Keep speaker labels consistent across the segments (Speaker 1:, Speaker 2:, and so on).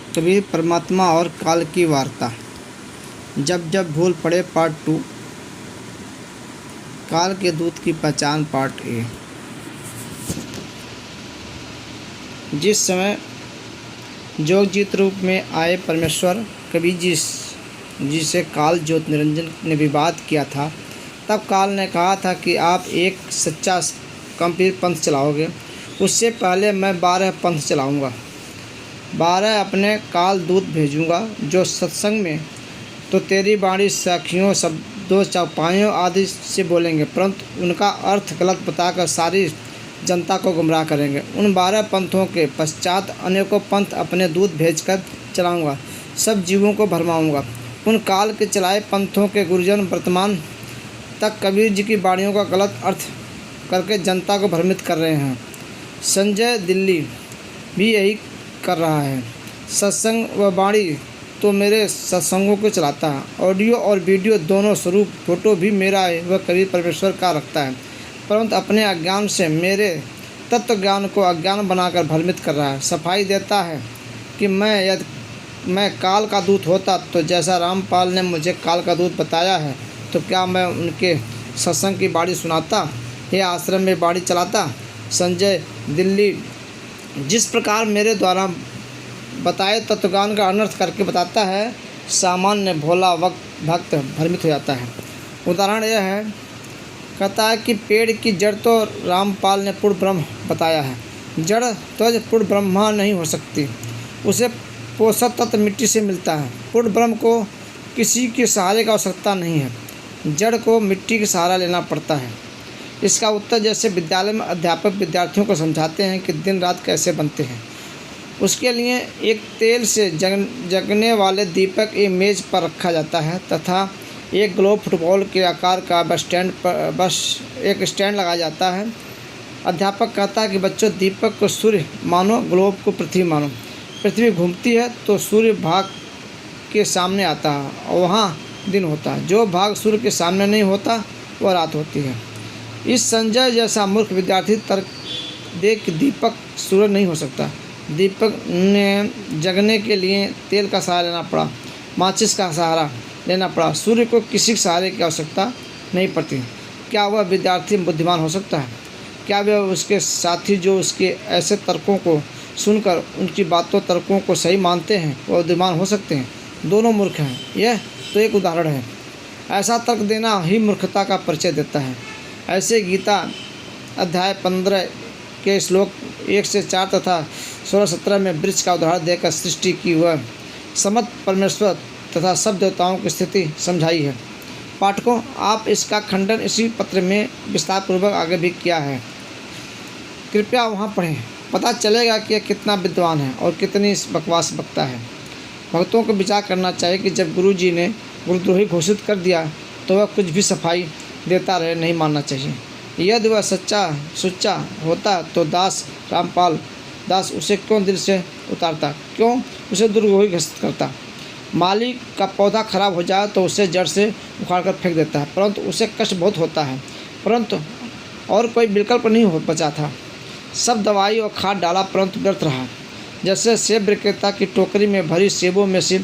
Speaker 1: कबीर परमात्मा और काल की वार्ता। जब जब भूल पड़े पार्ट 2। काल के दूत की पहचान पार्ट ए। जिस समय जोगजीत रूप में आए परमेश्वर कबीर जी से काल ज्योत निरंजन ने विवाद किया था, तब काल ने कहा था कि आप एक सच्चा कबीर पंथ चलाओगे। उससे पहले मैं 12 पंथ चलाऊँगा, 12 अपने काल दूत भेजूँगा जो सत्संग में तो तेरी वाणी साखियों शब्दों चौपाइयों आदि से बोलेंगे, परंतु उनका अर्थ गलत बताकर सारी जनता को गुमराह करेंगे। उन 12 पंथों के पश्चात अनेकों पंथ अपने दूत भेजकर चलाऊँगा, सब जीवों को भरमाऊँगा। उन काल के चलाए पंथों के गुरुजन वर्तमान तक कबीर जी की वाणियों का गलत अर्थ करके जनता को भ्रमित कर रहे हैं। संजय दिल्ली भी यही कर रहा है। सत्संग व वाणी तो मेरे सत्संगों को चलाता है, ऑडियो और वीडियो दोनों स्वरूप फोटो भी मेरा है, वह कबीर परमेश्वर का रखता है, परंतु अपने अज्ञान से मेरे तत्व ज्ञान को अज्ञान बनाकर भ्रमित कर रहा है। सफाई देता है कि मैं काल का दूत होता तो जैसा रामपाल ने मुझे काल का दूत बताया है, तो क्या मैं उनके सत्संग की वाणी सुनाता या आश्रम में वाणी चलाता। संजय दिल्ली जिस प्रकार मेरे द्वारा बताए तत्वज्ञान का अनर्थ करके बताता है, सामान्य भोला भक्त भ्रमित हो जाता है। उदाहरण यह है, कहता है कि पेड़ की जड़ तो रामपाल ने पूर्ण ब्रह्म बताया है, जड़ तो पूर्ण ब्रह्मा नहीं हो सकती, उसे पोषक तत्व मिट्टी से मिलता है। पूर्ण ब्रह्म को किसी के सहारे की आवश्यकता नहीं है, जड़ को मिट्टी का सहारा लेना पड़ता है। इसका उत्तर जैसे विद्यालय में अध्यापक विद्यार्थियों को समझाते हैं कि दिन रात कैसे बनते हैं, उसके लिए एक तेल से जगने वाले दीपक एक मेज़ पर रखा जाता है तथा एक ग्लोब फुटबॉल के आकार का बस एक स्टैंड लगाया जाता है। अध्यापक कहता है कि बच्चों, दीपक को सूर्य मानो, ग्लोब को पृथ्वी मानो। पृथ्वी घूमती है तो सूर्य भाग के सामने आता है और वहाँ दिन होता है, जो भाग सूर्य के सामने नहीं होता वह रात होती है। इस संजय जैसा मूर्ख विद्यार्थी तर्क दे कि दीपक सूर्य नहीं हो सकता। दीपक ने जगने के लिए तेल का सहारा लेना पड़ा, माचिस का सहारा लेना पड़ा, सूर्य को किसी सहारे की आवश्यकता नहीं पड़ती। क्या वह विद्यार्थी बुद्धिमान हो सकता है? क्या वह उसके साथी जो उसके ऐसे तर्कों को सुनकर उनकी बातों तर्कों को सही मानते हैं वह बुद्धिमान हो सकते हैं? दोनों मूर्ख हैं। यह तो एक उदाहरण है। ऐसा तर्क देना ही मूर्खता का परिचय देता है। ऐसे गीता अध्याय 15 के श्लोक 1 से 4 तथा 16-17 में वृक्ष का उदाहरण देकर सृष्टि की वह समस्त परमेश्वर तथा सब देवताओं की स्थिति समझाई है। पाठकों, आप इसका खंडन इसी पत्र में विस्तारपूर्वक आगे भी किया है, कृपया वहाँ पढ़ें। पता चलेगा कि यह कितना विद्वान है और कितनी बकवास बकता है। भक्तों को विचार करना चाहिए कि जब गुरु जी ने गुरुद्रोही घोषित कर दिया तो वह कुछ भी सफाई देता रहे, नहीं मानना चाहिए। यदि वह सुच्चा होता तो दास रामपाल दास उसे क्यों दिल से उतारता, क्यों उसे दुर्गोही घोषित करता। माली का पौधा खराब हो जाए तो उसे जड़ से उखाड़ कर फेंक देता है, परंतु उसे कष्ट बहुत होता है, परंतु और कोई विकल्प नहीं बचा था। सब दवाई और खाद डाला परंतु व्यर्थ रहा। जैसे सेब विक्रेता की टोकरी में भरी सेबों में से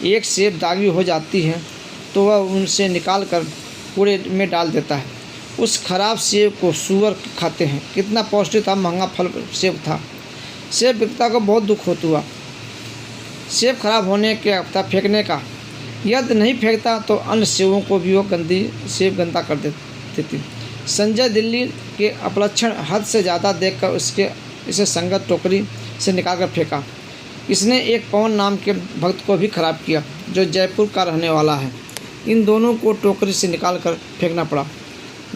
Speaker 1: एक सेब दागी हो जाती है तो वह उनसे निकाल कर कूड़े में डाल देता है। उस खराब सेब को सूअर खाते हैं। कितना पौष्टिक था, महंगा फल सेब था। सेब विक्रेता को बहुत दुख होता हुआ सेब खराब होने के हफ्ता फेंकने का। यदि नहीं फेंकता तो अन्य सेबों को भी वो सेब गंदा कर देती। संजय दिल्ली के अपलक्षण हद से ज़्यादा देखकर इसे संगत टोकरी से निकाल कर फेंका। इसने एक पवन नाम के भक्त को भी खराब किया जो जयपुर का रहने वाला है। इन दोनों को टोकरी से निकाल कर फेंकना पड़ा।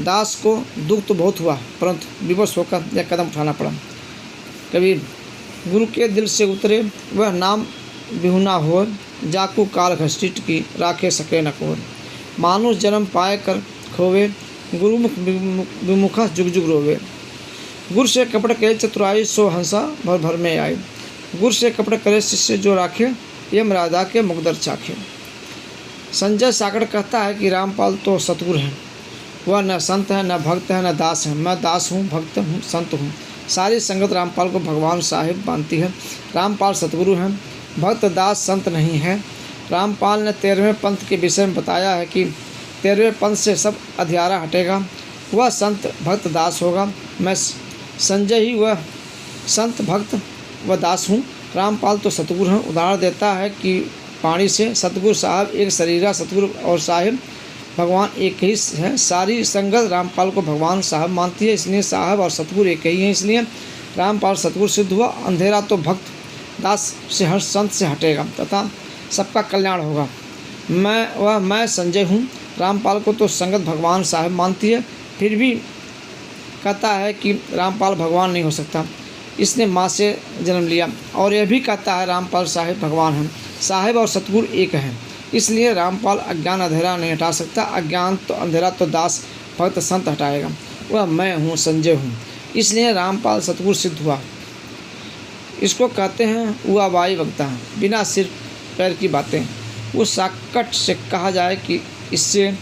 Speaker 1: दास को दुख तो बहुत हुआ, परंतु विवश होकर यह कदम उठाना पड़ा। कबीर गुरु के दिल से उतरे वह नाम बिहुना हो, जाकू काल घसीट की राखे सके न कोर। मानुष जन्म पाए कर खोवे, गुरुमुख विमुखा जुग जुग रोवे। गुर से कपट करे चतुराई, सो हंसा भर भर में आए। गुर से कपट करे शिष्य जो राखे, यम राधा के मुकदर चाखे। संजय सागर कहता है कि रामपाल तो सतगुरु है, वह न संत है, न भक्त है, न दास है। मैं दास हूँ, भक्त हूँ, संत हूँ। सारी संगत रामपाल को भगवान साहिब मानती है। रामपाल सतगुरु हैं, भक्त दास संत नहीं है। रामपाल ने 13वें पंथ के विषय में बताया है कि 13वें पंथ से सब अंधियारा हटेगा, वह संत भक्त दास होगा। मैं संजय ही वह संत भक्त व दास हूँ। रामपाल तो सतगुरु हैं। उदाहरण देता है कि पानी से सतगुरु साहब एक शरीरा सतगुरु और साहिब भगवान एक ही है। सारी संगत रामपाल को भगवान साहब मानती है, इसलिए साहब और सतगुरु एक ही हैं। इसलिए रामपाल सतगुरु सिद्ध हुआ। अंधेरा तो भक्त दास से हर संत से हटेगा तथा सबका कल्याण होगा। मैं संजय हूँ। रामपाल को तो संगत भगवान साहब मानती है, फिर भी कहता है कि रामपाल भगवान नहीं हो सकता, इसने माँ से जन्म लिया। और यह भी कहता है रामपाल साहिब भगवान हैं। साहिब और सतगुरु एक हैं, इसलिए रामपाल अज्ञान अंधेरा नहीं हटा सकता। अज्ञान तो अंधेरा तो दास भक्त संत हटाएगा। वह मैं हूँ, संजय हूँ, इसलिए रामपाल सतगुरु सिद्ध हुआ। इसको कहते हैं उआबाई वक्ता, बिना सिर पैर की बातें। उस साकट से कहा जाए कि इससे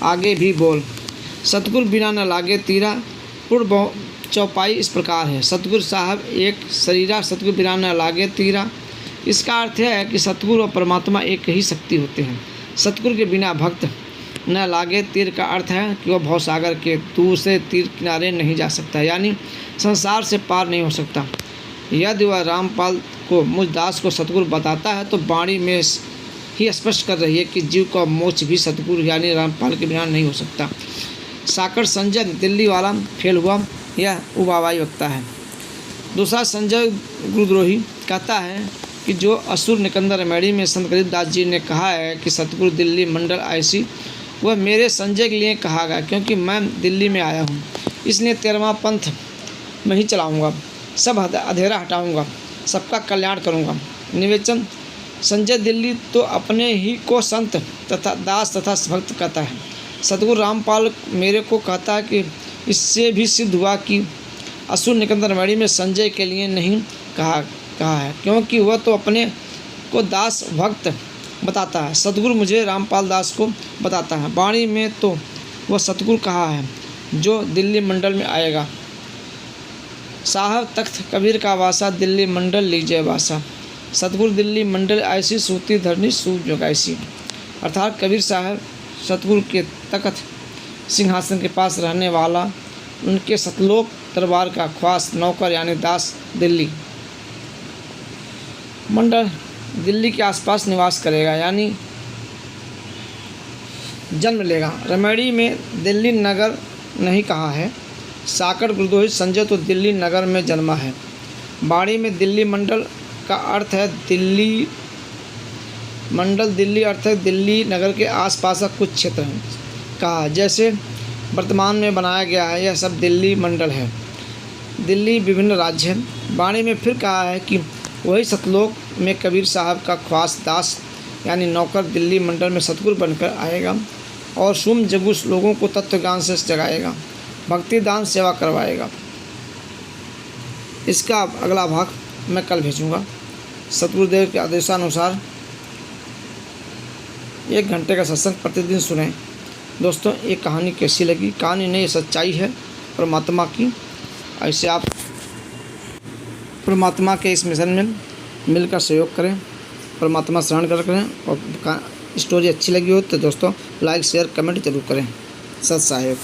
Speaker 1: आगे भी बोल। सतगुरु बिना न लागे तीरा, पूर्ण चौपाई इस प्रकार है। सतगुरु साहब एक शरीरा, सतगुरु बिना न लागे तीरा। इसका अर्थ है कि सतगुरु और परमात्मा एक ही शक्ति होते हैं। सतगुरु के बिना भक्त न लागे तीर का अर्थ है कि वह भवसागर के दूसरे तीर किनारे नहीं जा सकता, यानी संसार से पार नहीं हो सकता। यदि वह रामपाल को मुझ दास को सतगुरु बताता है तो वाणी में ही स्पष्ट कर रही है कि जीव का मोक्ष भी सतगुरु यानी रामपाल के बिना नहीं हो सकता। साकर संजय दिल्ली वाला फेल हुआ, यह उबाबाई वक्ता है। दूसरा संजय गुरुद्रोही कहता है कि जो असुर निकंदर मेड़ी में संत गरीबदास जी ने कहा है कि सतगुरु दिल्ली मंडल ऐसी, वह मेरे संजय के लिए कहा गया, क्योंकि मैं दिल्ली में आया हूँ, इसलिए 13वां पंथ मैं ही चलाऊँगा, सब अंधेरा हटाऊँगा, सबका कल्याण करूँगा। निवेचन, संजय दिल्ली तो अपने ही को संत तथा दास तथा भक्त कहता है। सतगुरु रामपाल मेरे को कहता है कि इससे भी सिद्ध हुआ कि असुर निकंदर मेड़ी में संजय के लिए नहीं कहा है, क्योंकि वह तो अपने को दास भक्त बताता है। सतगुरु मुझे रामपाल दास को बताता है। वाणी में तो वह सतगुरु कहा है जो दिल्ली मंडल में आएगा। साहब तख्त कबीर का वासा, दिल्ली मंडल लीजिए वासा। सतगुरु दिल्ली मंडल ऐसी, सूती धरनी सूप जोगाइसी। अर्थात कबीर साहब सतगुरु के तख्त सिंहासन के पास रहने वाला, उनके सतलोक दरबार का ख्वास नौकर यानी दास दिल्ली मंडल दिल्ली के आसपास निवास करेगा, यानी जन्म लेगा। रमेड़ी में दिल्ली नगर नहीं कहा है। साकर गुरुद्रोही संजय तो दिल्ली नगर में जन्मा है। बाड़ी में दिल्ली मंडल का अर्थ है दिल्ली मंडल, दिल्ली अर्थ है दिल्ली नगर के आसपास का कुछ क्षेत्र है कहा, जैसे वर्तमान में बनाया गया है, यह सब दिल्ली मंडल है। दिल्ली विभिन्न राज्य है। बाणी में फिर कहा है कि वही सतलोक में कबीर साहब का ख्वास दास यानी नौकर दिल्ली मंडल में सतगुरु बनकर आएगा और सुम जगुस लोगों को तत्व ज्ञान से जगाएगा, भक्ति दान सेवा करवाएगा। इसका अगला भाग मैं कल भेजूँगा। सतगुरुदेव के आदेशानुसार 1 घंटे का सत्संग प्रतिदिन सुनें। दोस्तों, ये कहानी कैसी लगी? कहानी नहीं, सच्चाई है परमात्मा की। ऐसे आप परमात्मा के इस मिशन में मिलकर सहयोग करें, परमात्मा शरण कर करें। और स्टोरी अच्छी लगी हो तो दोस्तों लाइक शेयर कमेंट जरूर करें। सत साहेब।